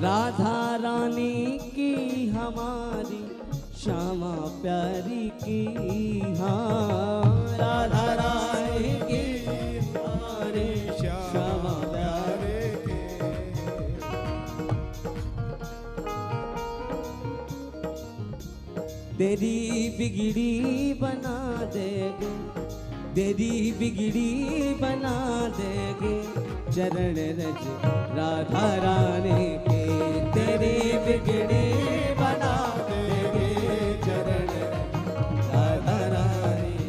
राधा रानी की हमारी श्यामा प्यारी की, हाँ राधा रानी की हमारी श्यामा प्यारी की। तेरी बिगड़ी बना देगे, तेरी बिगड़ी बना देगे चरण रज राधा रानी के। तेरी बिगड़ी बना देगे चरण राधा रानी।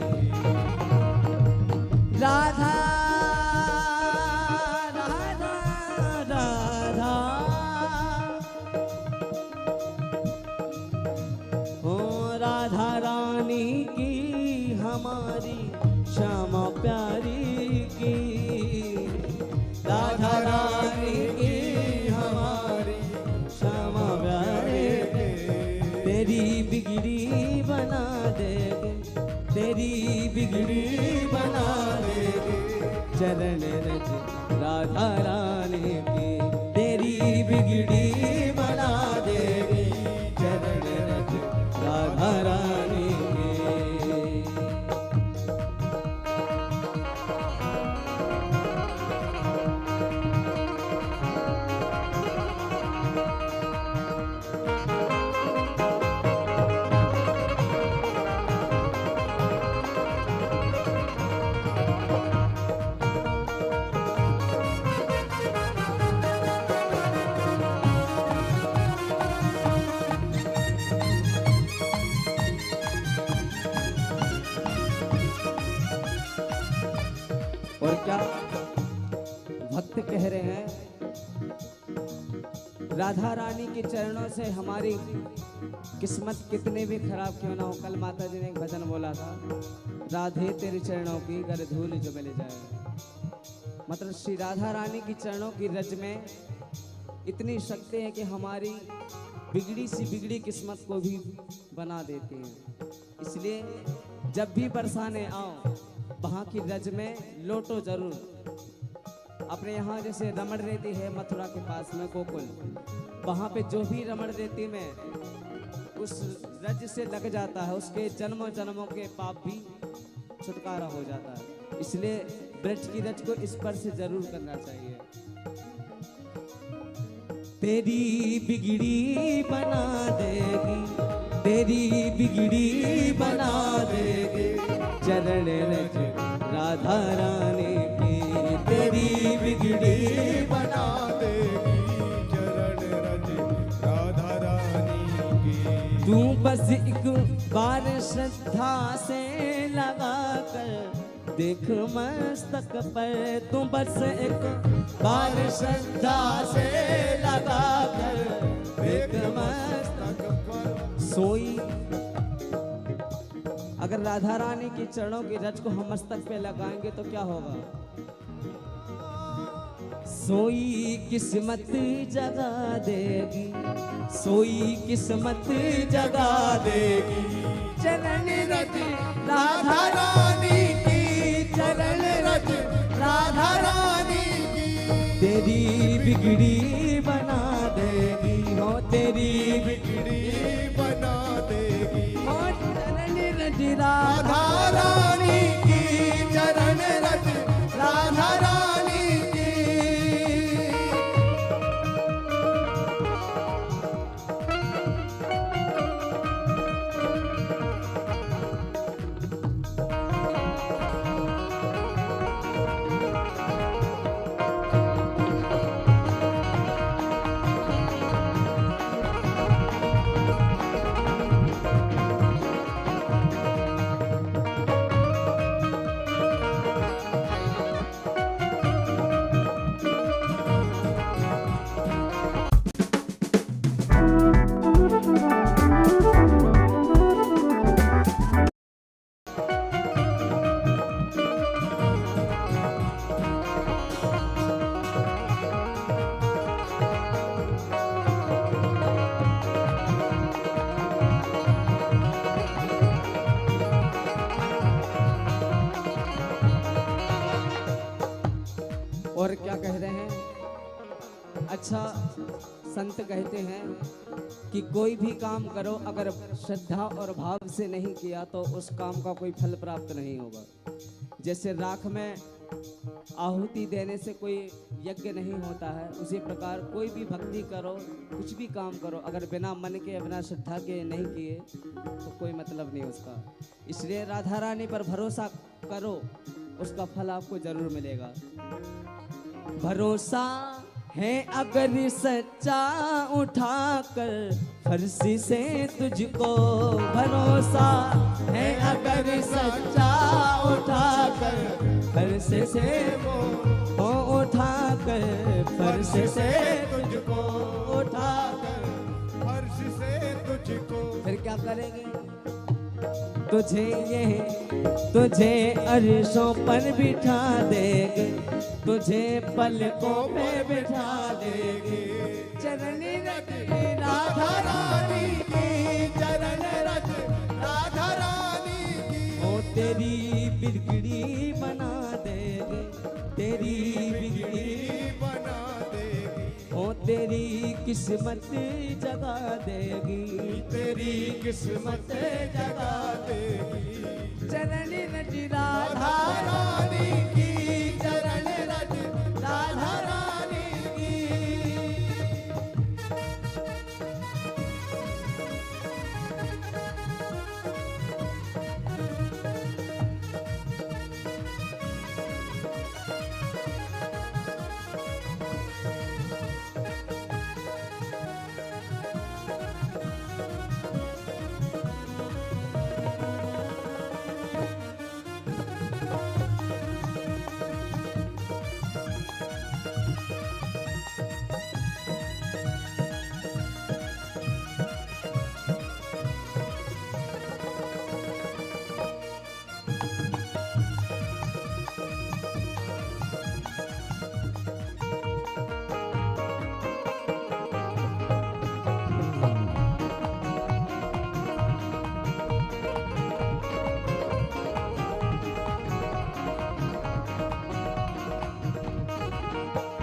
राधा राधा राधा हो राधा रानी की हमारी श्यामा प्यारी की। राधा रानी की हमारी श्यामा प्यारी की। तेरी बिगड़ी बना देगे, तेरी बिगड़ी बना देगे चरण रज राधा रानी की। तेरी बिगड़ी बना देगे चरण रज राधा रानी की। और क्या भक्त कह रहे हैं, राधा रानी के चरणों से हमारी किस्मत कितने भी खराब क्यों ना हो। कल माता जी ने एक भजन बोला था, राधे तेरे चरणों की गर धूल जो मिल जाए। मतलब श्री राधा रानी की चरणों की रज में इतनी शक्ति है कि हमारी बिगड़ी सी बिगड़ी किस्मत को भी बना देती है। इसलिए जब भी बरसाने आओ वहाँ की रज में लौटो जरूर। अपने यहाँ जैसे रमण रेती है मथुरा के पास में गोकुल, वहाँ पे जो भी रमण रेती में उस रज से लग जाता है उसके जन्मों जन्मों के पाप भी छुटकारा हो जाता है। इसलिए ब्रज की रज को स्पर्श जरूर करना चाहिए। तेरी बिगड़ी बना देगी, तेरी बिगड़ी बना देगी चरण रज राधा रानी की। तेरी बिगड़ी बना देगी चरण रज राधा रानी की। तू बस एक बार श्रद्धा से लगा कर देख मस्तक पर, तू बस एक बार श्रद्धा से लगा कर देख मस्तक पर। सोई अगर राधा रानी की चरणों की रज को हम मस्तक पे लगाएंगे तो क्या होगा? सोई किस्मत जगा देगी, सोई किस्मत जगा देगी चरण रज राधा रानी की। चरण रज राधा रानी की। तेरी बिगड़ी बना देगी, हो तेरी बिगड़ी बना देगी हो चरण रज राधा रानी की। चरण रज राधा रानी की। और क्या कह रहे हैं? अच्छा, संत कहते हैं कि कोई भी काम करो अगर श्रद्धा और भाव से नहीं किया तो उस काम का कोई फल प्राप्त नहीं होगा। जैसे राख में आहुति देने से कोई यज्ञ नहीं होता है, उसी प्रकार कोई भी भक्ति करो, कुछ भी काम करो, अगर बिना मन के बिना श्रद्धा के नहीं किए तो कोई मतलब नहीं उसका। इसलिए राधा रानी पर भरोसा करो, उसका फल आपको जरूर मिलेगा। भरोसा है अगर सच्चा उठाकर फर्शी से तुझको, भरोसा है अगर सच्चा उठाकर फर्श से वो उठाकर फर्श से तुझको, उठाकर फर्श से तुझको। फिर क्या करेंगे? तुझे अर्शों पर बिठा देंगे, तुझे पलकों पे बिठा देंगे। चरण रज राधा रानी की, चरण रज राधा रानी की। ओ तेरी बिगड़ी बना देंगे, तेरी बिगड़ी बना देगी। ओ तेरी किस्मत जगा देगी, तेरी किस्मत जगा देगी। चरण रज राधा रानी की, चरण रज राधा रानी की।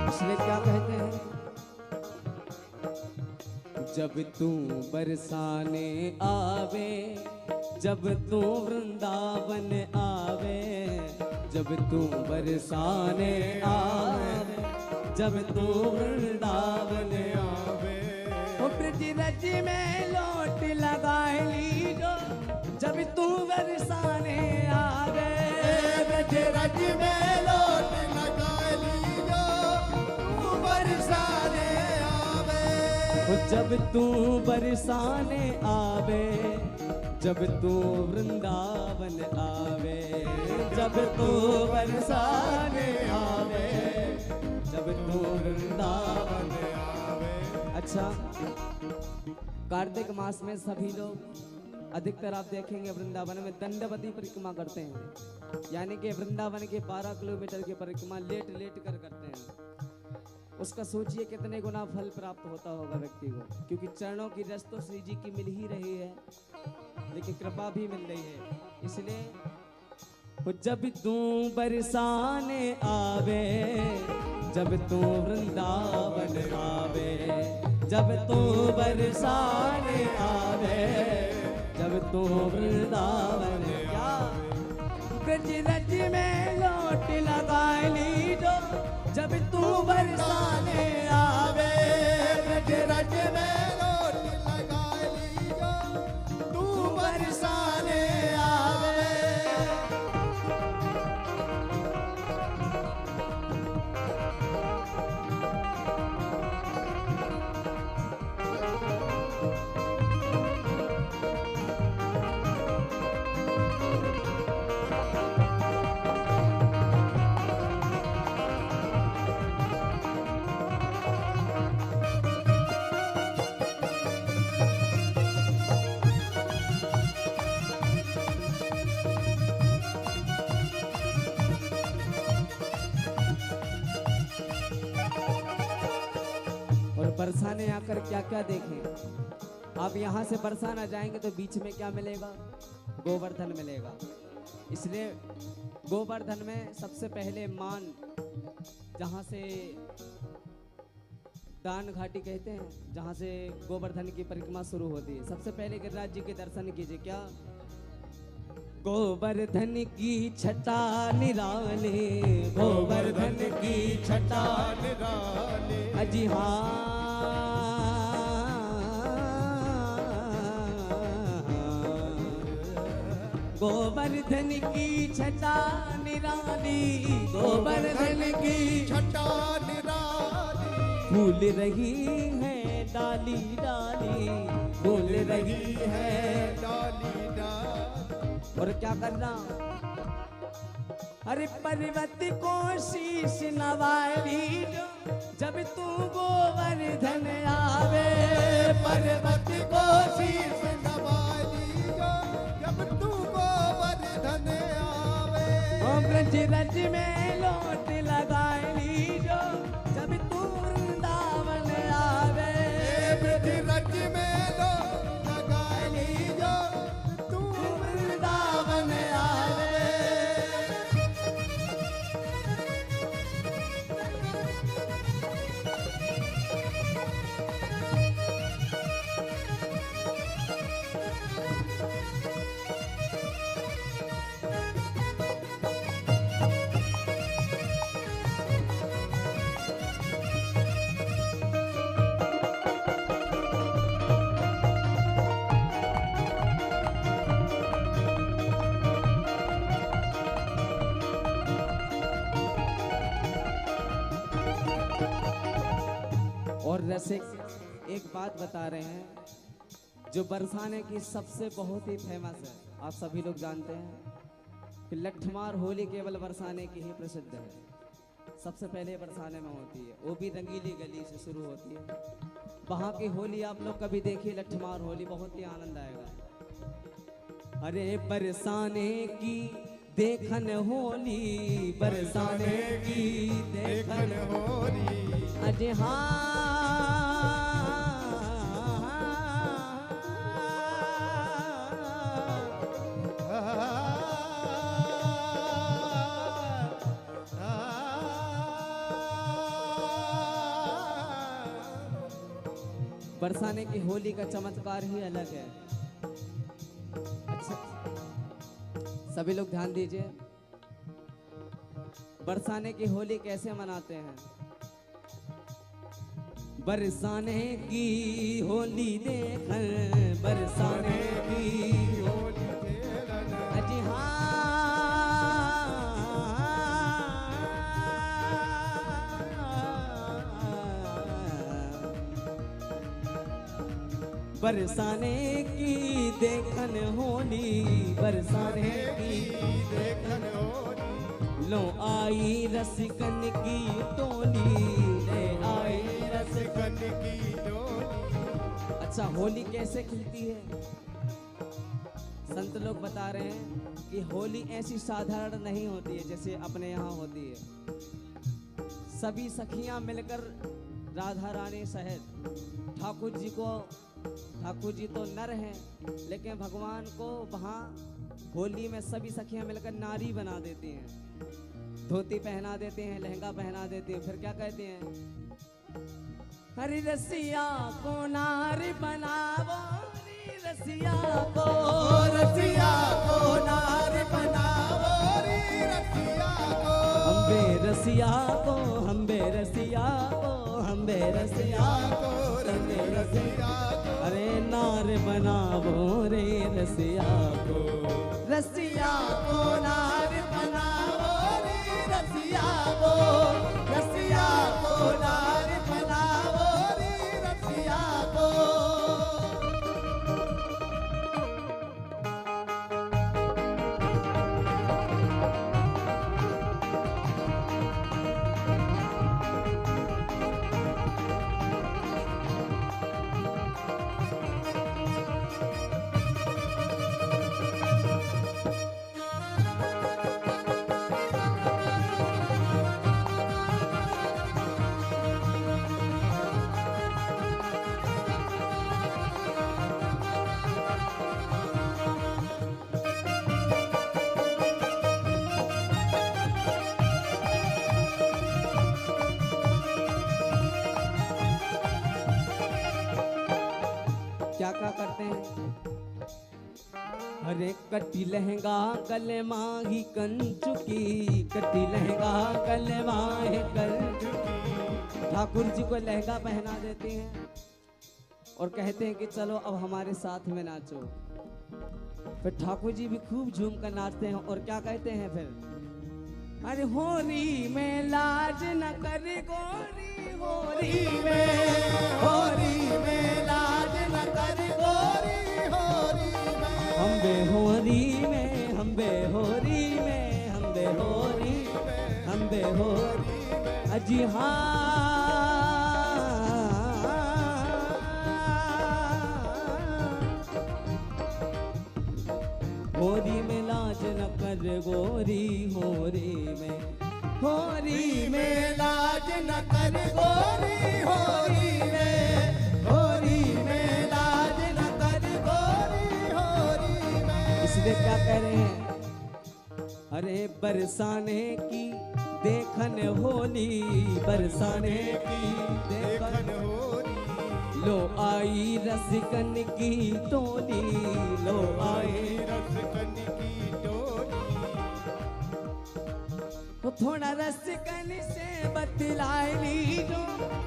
इसलिए क्या कहते हैं? जब तू बरसाने आवे, जब तू वृंदावन आवे, जब तू बरसाने आवे, जब तू वृंदावन आवे। ओ ब्रज रज में लोट लगा लीजो, जब तू बरसाने आवे। ब्रज रज में लोट लगा लीजो, तू बरसाने आवे। जब तू बरसाने आवे, जब तू वृंदावन आवे, जब तू बरसाने आवे, जब तू वृंदावन आवे। अच्छा, कार्तिक मास में सभी लोग अधिकतर आप देखेंगे वृंदावन में दंडवती परिक्रमा करते हैं, यानी कि वृंदावन के 12 किलोमीटर की परिक्रमा लेट लेट कर करते हैं। उसका सोचिए कितने गुना फल प्राप्त होता होगा व्यक्ति को, क्योंकि चरणों की रस तो श्री जी की मिल ही रही है, लेकिन कृपा भी मिल रही है। इसलिए जब तू बरसाने आवे, जब तू वृंदावन आवे, जब तू बरसाने आवे, जब तू वृंदावन आवे। ब्रज रज में लोट लगा लीजो, जब तू बरसाने आवे। ब्रज रज में लोट लगा लीजो, तू बरसाने आवे। बरसाने आकर क्या क्या देखें। आप यहाँ से बरसाना जाएंगे तो बीच में क्या मिलेगा? गोवर्धन मिलेगा। इसलिए गोवर्धन में सबसे पहले मान, जहाँ से दान घाटी कहते हैं, जहाँ से गोवर्धन की परिक्रमा शुरू होती है। सबसे पहले गिरिराज जी के दर्शन कीजिए। क्या गोवर्धन की छटा निराले, गोवर्धन की छटा निराले अजी हाँ, गोवर्धन की छटा निराली, गोवर्धन की छटा निराली फूल रही है डाली डाली, फूल रही है। डाली डाली और क्या करना, अरे पर्वत को शीश नवाली जो, जब तू गोवर्धन आवे, पर्वत को शीश नवाली जो जब तू गोवर्धन आवे ओ ब्रज रज में लोट लगाई जो, जब तू वृंदावन आवे, ब्रज रज में लो लगाली जो तू वृंदावन आवे। और रसिक एक बात बता रहे हैं, जो बरसाने की सबसे बहुत ही फेमस है, आप सभी लोग जानते हैं कि लठमार होली केवल बरसाने की ही प्रसिद्ध है। सबसे पहले बरसाने में होती है, वो भी रंगीली गली से शुरू होती है। वहाँ की होली आप लोग कभी देखिए, लठमार होली, बहुत ही आनंद आएगा। अरे बरसाने की देखन होली, बरसाने की देखन देखन होली अजय बरसाने की होली का चमत्कार ही अलग है। अच्छा, सभी लोग ध्यान दीजिए, बरसाने की होली कैसे मनाते हैं। बरसाने की होली देखन, बरसाने की होली खेलन अजी हाँ, बरसाने की देखन होली, बरसाने की देखन होली लो आई रसिकन की टोली, ले आई रसिकन की डोली। अच्छा, होली कैसे खिलती है? संत लोग बता रहे हैं कि होली ऐसी साधारण नहीं होती है जैसे अपने यहाँ होती है। सभी सखियां मिलकर राधा रानी सहित ठाकुर जी तो नर हैं, लेकिन भगवान को वहाँ होली में सभी सखियां मिलकर नारी बना देती हैं। धोती पहना देते हैं, लहंगा पहना देते हैं, फिर क्या कहते हैं, हरी रसिया को नारी बनावो, री रसिया को, रसिया को नारी बनावो, री रसिया को हम्बे रसिया को, हम्बे रसिया को, हम्बे रसिया को, रंगे रसिया को अरे नार बनावो रे रसिया को, रसिया को नार बनावो रे रसिया को, रसिया को नार बनावो रे रसिया को। क्या क्या करते हैं? अरे कटी लहंगा गले माही कंचुकी, कटी लहंगा गले माही कंचुकी। ठाकुर जी को लहंगा पहना देते हैं और कहते हैं कि चलो अब हमारे साथ में नाचो। फिर ठाकुर जी भी खूब झूम कर नाचते हैं और क्या कहते हैं फिर? अरे होरी में लाज न कर गोरी, होरी में लाज न कर गोरी, हम बेहोरी में, हम बेहोरी में, हम बेहोरी, हम बेहोरी। अजी हाँ होरी में लाज न कर गोरी, होरी में लाज न कर गोरी, होरी में लाज न कर गोरी, इसलिए क्या कह रहे हैं? अरे बरसाने की देखन होली, बरसाने की देखन होली, लो आई रसिकन की टोली, लो आई रसिकन की टोली। तो थोड़ा रसिकन से बतलाए लीजो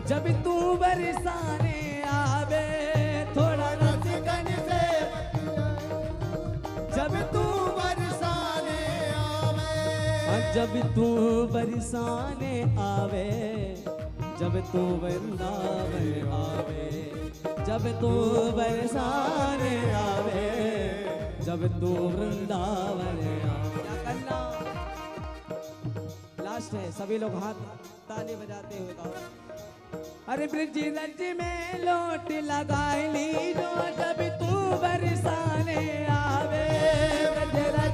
जब तू बरसाने आवे, थोड़ा रसिकन से जब तू बरसाने आवे, जब तू बरसाने आवे, जब तू वृंदावन आवे, जब तू बरसाने आवे, जब तू वृंदावन आवे। क्या करना? लास्ट है, सभी लोग हाथ ताली बजाते हुए गाओ। अरे ब्रिज रज में लोट लगाए लीजो जब तू बरसाने आवे, ब्रिज रज